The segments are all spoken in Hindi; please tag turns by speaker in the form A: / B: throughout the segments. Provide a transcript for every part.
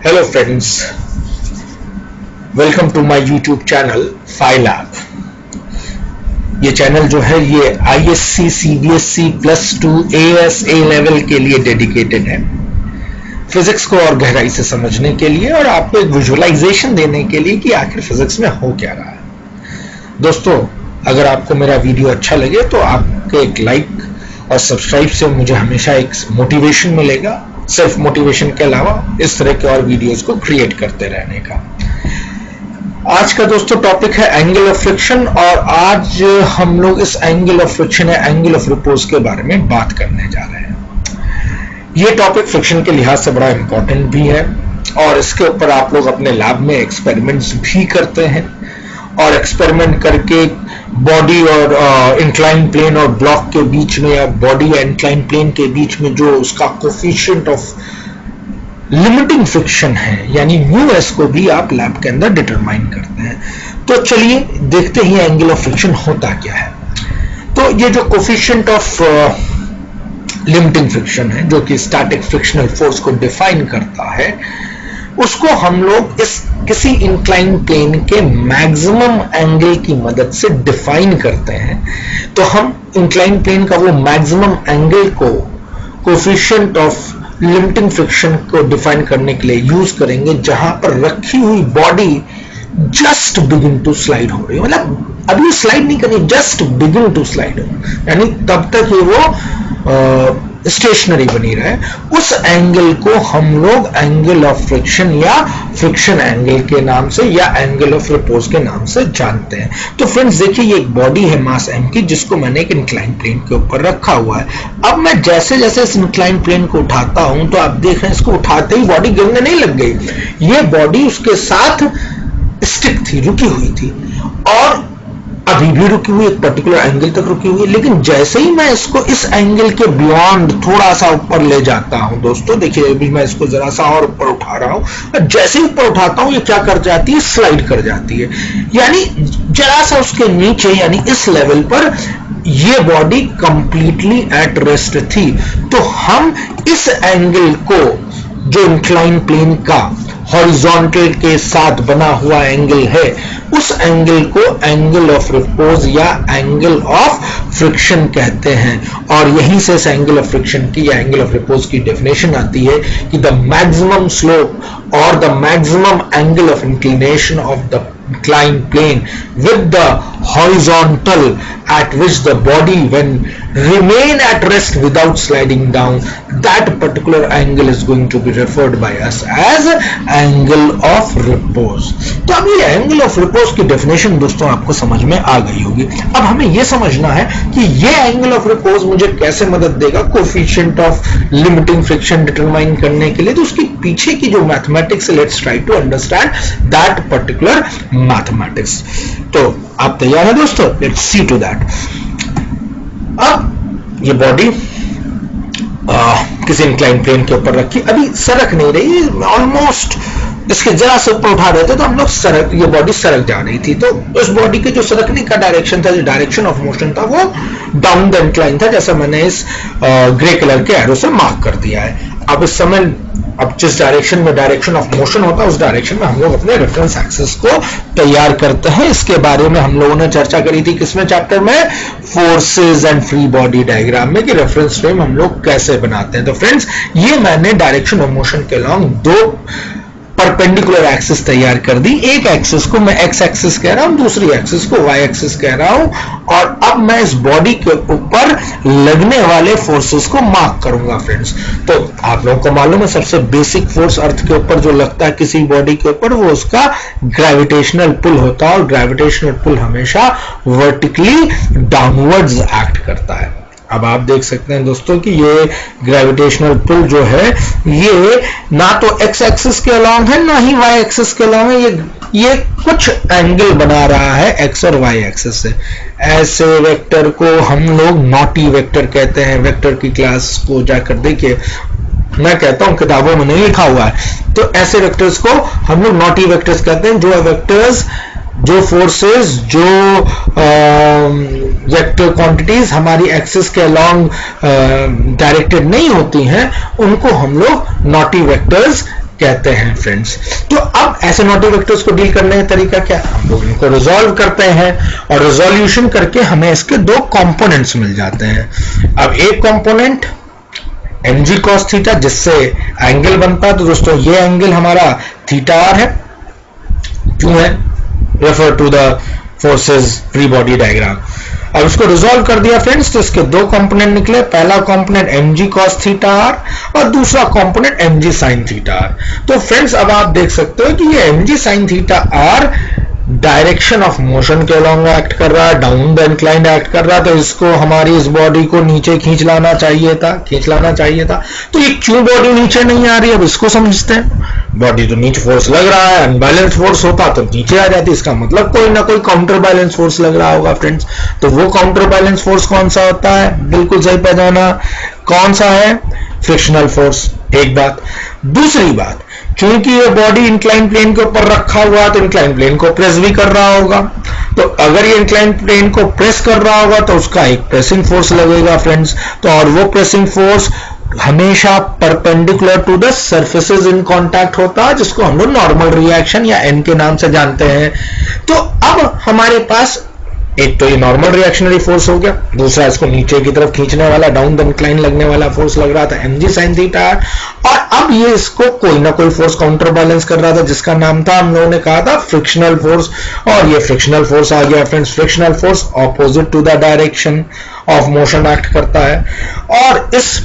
A: Hello friends, welcome to my YouTube channel Phy-LAB। ये चैनल जो है ये ISC CBSC +2 AS A level के लिए डेडिकेटेड है, फिजिक्स को और गहराई से समझने के लिए और आपको एक विजुअलाइजेशन देने के लिए कि आखिर फिजिक्स में हो क्या रहा है। दोस्तों, अगर आपको मेरा वीडियो अच्छा लगे तो आपके एक लाइक और सब्सक्राइब से मुझे हमेशा एक मोटिवेशन मिलेगा, सेल्फ मोटिवेशन के अलावा इस तरह के और वीडियोस को क्रिएट करते रहने का। आज का दोस्तों टॉपिक है एंगल ऑफ फ्रिक्शन, और आज हम लोग इस एंगल ऑफ फ्रिक्शन या एंगल ऑफ रिपोज के बारे में बात करने जा रहे हैं। ये टॉपिक फ्रिक्शन के लिहाज से बड़ा इंपॉर्टेंट भी है और इसके ऊपर आप लोग अपने लैब में एक्सपेरिमेंट्स भी करते हैं और एक्सपेरिमेंट करके बॉडी और इंक्लाइन प्लेन और ब्लॉक के बीच में या बॉडी या इंक्लाइन प्लेन के बीच में जो उसका कोफिशिएंट ऑफ लिमिटिंग फ्रिक्शन है यानी μs को भी आप लैब के अंदर डिटरमाइन करते हैं। तो चलिए देखते ही एंगल ऑफ फ्रिक्शन होता क्या है। तो ये जो कोफिशिएंट ऑफ लिमिटिंग फ्रिक्शन है जो कि स्टैटिक फ्रिक्शनल फोर्स को डिफाइन करता है, उसको हम लोग इस किसी इंक्लाइन प्लेन के मैक्सिमम एंगल की मदद से डिफाइन करते हैं। तो हम इंक्लाइन प्लेन का वो मैक्सिमम एंगल को कोफिशिएंट ऑफ लिमिटिंग फ्रिक्शन को डिफाइन करने के लिए यूज करेंगे जहां पर रखी हुई body just begin to slide हो रही है, मतलब अभी स्लाइड नहीं करनी, जस्ट बिगिन टू स्लाइड हो, यानी तब तक ये वो स्टेशनरी बनी रहे। उस एंगल को हम लोग एंगल ऑफ फ्रिक्शन या फ्रिक्शन एंगल के नाम से या एंगल ऑफ रिपोज के नाम से जानते हैं। तो फ्रेंड्स देखिए, ये एक बॉडी है मास m की जिसको मैंने एक इंक्लाइन प्लेन के ऊपर रखा हुआ है। अब मैं जैसे जैसे इस इंक्लाइन प्लेन को उठाता हूं तो आप देख रहे हैं इसको उठाते ही बॉडी गिरने नहीं लग गई, ये बॉडी उसके साथ स्टिक थी, रुकी हुई थी और अभी भी रुकी हुई, एक पर्टिकुलर एंगल तक रुकी हुई है। लेकिन जैसे ही मैं इसको इस एंगल के बियॉन्ड थोड़ा सा ऊपर ले जाता हूं, दोस्तों देखिए अभी मैं इसको जरा सा और ऊपर उठा रहा हूं, और जैसे ही ऊपर उठाता हूं ये क्या कर जाती है, स्लाइड कर जाती है। यानी जरा सा उसके नीचे यानी इस लेवल पर ये बॉडी कंप्लीटली एट रेस्ट थी। तो हम इस एंगल को जो इंक्लाइन प्लेन का हॉरिजॉन्टल के साथ बना हुआ एंगल है, उस एंगल को एंगल ऑफ रिपोज या एंगल ऑफ फ्रिक्शन कहते हैं। और यहीं से इस एंगल ऑफ फ्रिक्शन की या एंगल ऑफ रिपोज की डेफिनेशन आती है कि द मैक्सिमम स्लोप और the maximum angle of inclination of the inclined plane with the horizontal at which the body when remain at rest without sliding down, that particular angle is going to be referred by us as angle of repose। तो अब ये angle of repose की definition दोस्तों आपको समझ में आ गई होगी। अब हमें ये समझना है कि ये angle of repose मुझे कैसे मदद देगा coefficient of limiting friction determine करने के लिए। तो उसके पीछे की जो mathematics, let's try to understand that particular mathematics. तो आप तैयार हैं दोस्तों? Let's see to that. अब ये बॉडी किसी इंक्लाइन प्लेन के ऊपर रखी, अभी सरक नहीं रही, ऑलमोस्ट इसके जरा से ऊपर उठा रहे थे तो हम लोग ये बॉडी सरक जा रही थी। तो उस बॉडी के जो सरकने का डायरेक्शन था, जो डायरेक्शन ऑफ मोशन था, वो डाउन द इंक्लाइन था, जैसा मैंने इस ग्रे कलर के एरो से मार्क कर दिया है। अब इस समय अब जिस डायरेक्शन में डायरेक्शन ऑफ मोशन होता है उस डायरेक्शन में हम लोग अपने रेफरेंस एक्सिस को तैयार करते हैं। इसके बारे में हम लोगों ने चर्चा करी थी किसमें चैप्टर में, forces and free body diagram में, कि रेफरेंस फ्रेम हम लोग कैसे बनाते हैं। तो फ्रेंड्स ये मैंने डायरेक्शन ऑफ मोशन के अलोंग दो परपेंडिकुलर एक्सिस तैयार कर दी। एक एक्सिस को मैं एक्स एक्सिस कह रहा हूं, दूसरी एक्सिस को वाई एक्सिस कह रहा हूं, और अब मैं इस बॉडी के ऊपर लगने वाले फोर्सेस को मार्क करूंगा फ्रेंड्स। तो आप लोगों को मालूम है सबसे बेसिक फोर्स अर्थ के ऊपर जो लगता है किसी बॉडी के ऊपर, वो उसका ग्रेविटेशनल पुल होता है, और ग्रेविटेशनल पुल हमेशा वर्टिकली डाउनवर्ड्स एक्ट करता है। अब आप देख सकते हैं दोस्तों कि ये ग्रेविटेशनल पुल जो है ये ना तो एक्स एक्सिस के अलॉन्ग है ना ही वाई एक्सिस के अलॉन्ग है, ये कुछ एंगल बना रहा है एक्स और वाई एक्सिस से। ऐसे वेक्टर को हम लोग नॉटी वेक्टर कहते हैं। वेक्टर की क्लास को जाकर देखिए, मैं कहता हूं किताबों में नहीं लिखा हुआ है। तो ऐसे वेक्टर्स को हम लोग नॉटी वेक्टर्स कहते हैं, जो वेक्टर्स जो फोर्सेस जो वेक्टर क्वांटिटीज हमारी एक्सिस के अलोंग डायरेक्टेड नहीं होती हैं उनको हम लोग नॉटी वेक्टर्स कहते हैं फ्रेंड्स। तो अब एसिम्प्टोटिक वेक्टर्स को डील करने का तरीका क्या है, हम लोग इनको रिजॉल्व करते हैं और रिजोल्यूशन करके हमें इसके दो कंपोनेंट्स मिल जाते हैं। अब एक कंपोनेंट mg cos थीटा जिससे एंगल बनता है, तो दोस्तों ये एंगल हमारा थीटा r है, क्यों है, refer to the forces free body diagram. अब इसको रिजॉल्व कर दिया फ्रेंड्स, तो इसके दो कंपोनेंट निकले, पहला component mg cos theta r और दूसरा component mg sin theta r। तो फ्रेंड्स अब आप देख सकते हो कि ये mg sin theta r direction of motion के अलॉन्ग एक्ट कर रहा है, डाउन द इंक्लाइंड एक्ट कर रहा है, तो इसको हमारी इस बॉडी को नीचे खींच लाना चाहिए था। तो ये क्यों बॉडी नीचे नहीं आ रही है, अब इसको समझते हैं। बॉडी तो नीचे फोर्स लग रहा है, अनबैलेंस फोर्स होता तो नीचे आ जाती, इसका मतलब कोई ना कोई काउंटर बैलेंस फोर्स लग रहा होगा फ्रेंड्स। तो वो काउंटर बैलेंस फोर्स कौन सा होता है, बिल्कुल सही पहचाना, कौन सा है, फ्रिक्शनल फोर्स। एक बात, दूसरी बात, क्योंकि ये बॉडी इंक्लाइन प्लेन के ऊपर रखा हुआ है तो इंक्लाइन प्लेन को प्रेस भी कर रहा होगा, तो अगर ये इंक्लाइन प्लेन को प्रेस कर रहा होगा तो उसका एक प्रेसिंग फोर्स लगेगा फ्रेंड्स। तो और वो प्रेसिंग फोर्स हमेशा perpendicular to the surfaces in contact होता है, जिसको हम लोग नॉर्मल रिएक्शन या एन के नाम से जानते हैं। तो अब हमारे पास एक तो ये नॉर्मल रिएक्शनरी फोर्स हो गया, दूसरा इसको नीचे की तरफ खींचने वाला डाउन द इंक्लाइन लगने वाला फोर्स लग रहा था mg sin थीटा r, और अब ये इसको कोई ना कोई फोर्स काउंटर बैलेंस कर रहा था जिसका नाम था, हम लोगों ने कहा था फ्रिक्शनल फोर्स, और ये फ्रिक्शनल फोर्स आ गया friends. Frictional force opposite to the direction of motion act करता है, और इस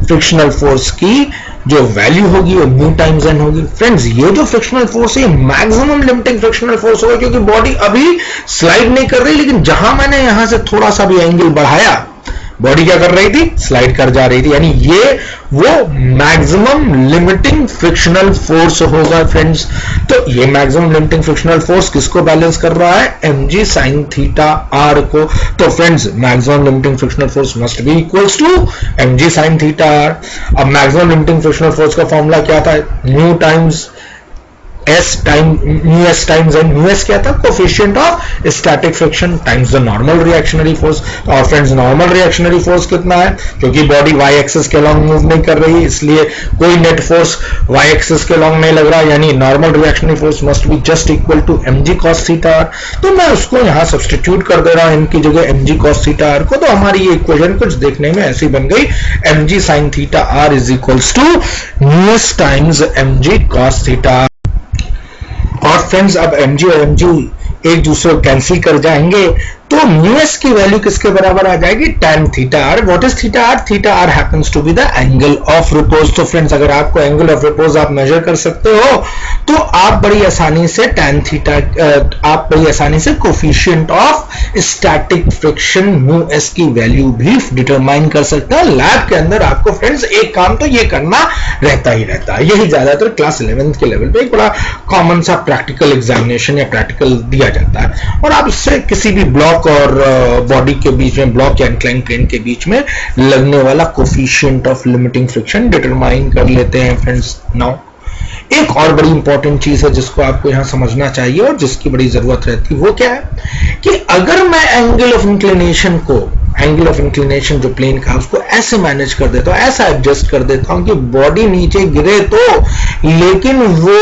A: फ्रिक्शनल फोर्स की जो वैल्यू होगी वो म्यू टाइम्स एन होगी फ्रेंड्स। ये जो फ्रिक्शनल फोर्स है मैक्सिमम लिमिटिंग फ्रिक्शनल फोर्स होगा, क्योंकि बॉडी अभी स्लाइड नहीं कर रही, लेकिन जहां मैंने यहां से थोड़ा सा भी एंगल बढ़ाया, बॉडी क्या कर रही थी, स्लाइड कर जा रही थी, यानी ये वो मैक्सिमम लिमिटिंग फ्रिक्शनल फोर्स होगा फ्रेंड्स। तो ये मैक्सिमम लिमिटिंग फ्रिक्शनल फोर्स किसको बैलेंस कर रहा है, mg sin थीटा r को। तो friends maximum limiting frictional force must be equals to mg sin theta r। अब मैक्सिमम लिमिटिंग फ्रिक्शनल फोर्स का फॉर्मूला क्या था, mu times S times N. Mu S क्या था, coefficient of static friction times the normal reactionary force. और फ्रेंड्स नॉर्मल रिएक्शनरी फोर्स कितना है, क्योंकि बॉडी y एक्सिस के अलॉन्ग मूव नहीं कर रही, इसलिए कोई नेट फोर्स y एक्सिस के अलॉन्ग नहीं लग रहा, यानी normal reactionary force must be just equal to mg cos theta r। तो मैं उसको यहां सब्स्टिट्यूट कर दे रहा हूं इनकी जगह mg cos थीटा r को, तो हमारी ये इक्वेशन कुछ देखने में ऐसी बन गई, mg sin theta r is equals to mu S times mg cos theta. और फ्रेंड्स अब mg और mg एक दूसरे को कैंसिल कर जाएंगे, तो म्यू एस की वैल्यू किसके बराबर आ जाएगी, tan theta r। What is theta r, theta r happens to be the angle of repose. तो फ्रेंड्स अगर आपको एंगल ऑफ रिपोज आप मेजर कर सकते हो, तो आप बड़ी आसानी से tan थीटा, आप बड़ी आसानी से coefficient of static friction mu S की वैल्यू भी डिटरमाइन कर सकते हैं। लैब के अंदर आपको फ्रेंड्स एक काम तो ये करना रहता ही रहता है, यही ज्यादातर क्लास 11th के लेवल पे एक बड़ा कॉमन सा प्रैक्टिकल एग्जामिनेशन या प्रैक्टिकल दिया जाता है, और आप इससे किसी भी ब्लॉक और बॉडी के बीच में, ब्लॉक या इंक्लाइन प्लेन के बीच में लगने वाला coefficient of limiting friction determine कर लेते हैं फ्रेंड्स। नाउ एक और बड़ी इंपॉर्टेंट चीज है जिसको आपको यहां समझना चाहिए और जिसकी बड़ी जरूरत रहती है, वो क्या है कि अगर मैं एंगल ऑफ इंक्लिनेशन को, एंगल ऑफ इंक्लिनेशन जो प्लेन का उसको ऐसे मैनेज कर देता हूं, ऐसा एडजस्ट कर देता हूं कि बॉडी नीचे गिरे तो, लेकिन वो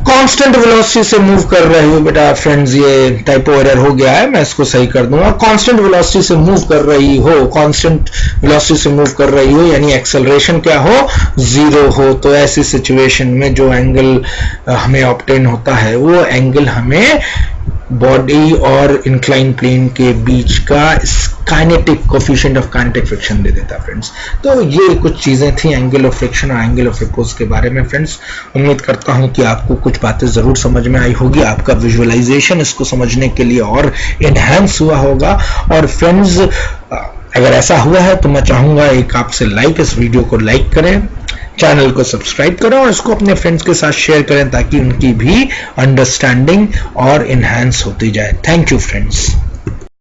A: कांस्टेंट वेलोसिटी से मूव कर रही हो। बेटा फ्रेंड्स ये टाइपो एरर हो गया है, मैं इसको सही कर दूंगा। कांस्टेंट वेलोसिटी से मूव कर रही हो, कांस्टेंट वेलोसिटी से मूव कर रही हो, यानी एक्सेलरेशन क्या हो, 0 हो, तो ऐसी सिचुएशन में जो एंगल हमें ऑब्टेन होता है वो एंगल हमें बॉडी और इंक्लाइन प्लेन के बीच का kinetic coefficient of kinetic friction दे देता है फ्रेंड्स। तो ये कुछ चीजें थी एंगल ऑफ फ्रिक्शन और एंगल ऑफ रिपोज के बारे में फ्रेंड्स। उम्मीद करता हूं कि आपको कुछ बातें जरूर समझ में आई होगी, आपका विजुअलाइजेशन इसको समझने के लिए और एनहांस हुआ होगा। और फ्रेंड्स अगर ऐसा हुआ है तो मैं चाहूंगा एक आपसे लाइक, इस वीडियो को लाइक करें, चैनल को सब्सक्राइब करें और इसको अपने फ्रेंड्स के साथ शेयर करें ताकि उनकी भी अंडरस्टैंडिंग और एनहांस होती जाए। Thank you friends.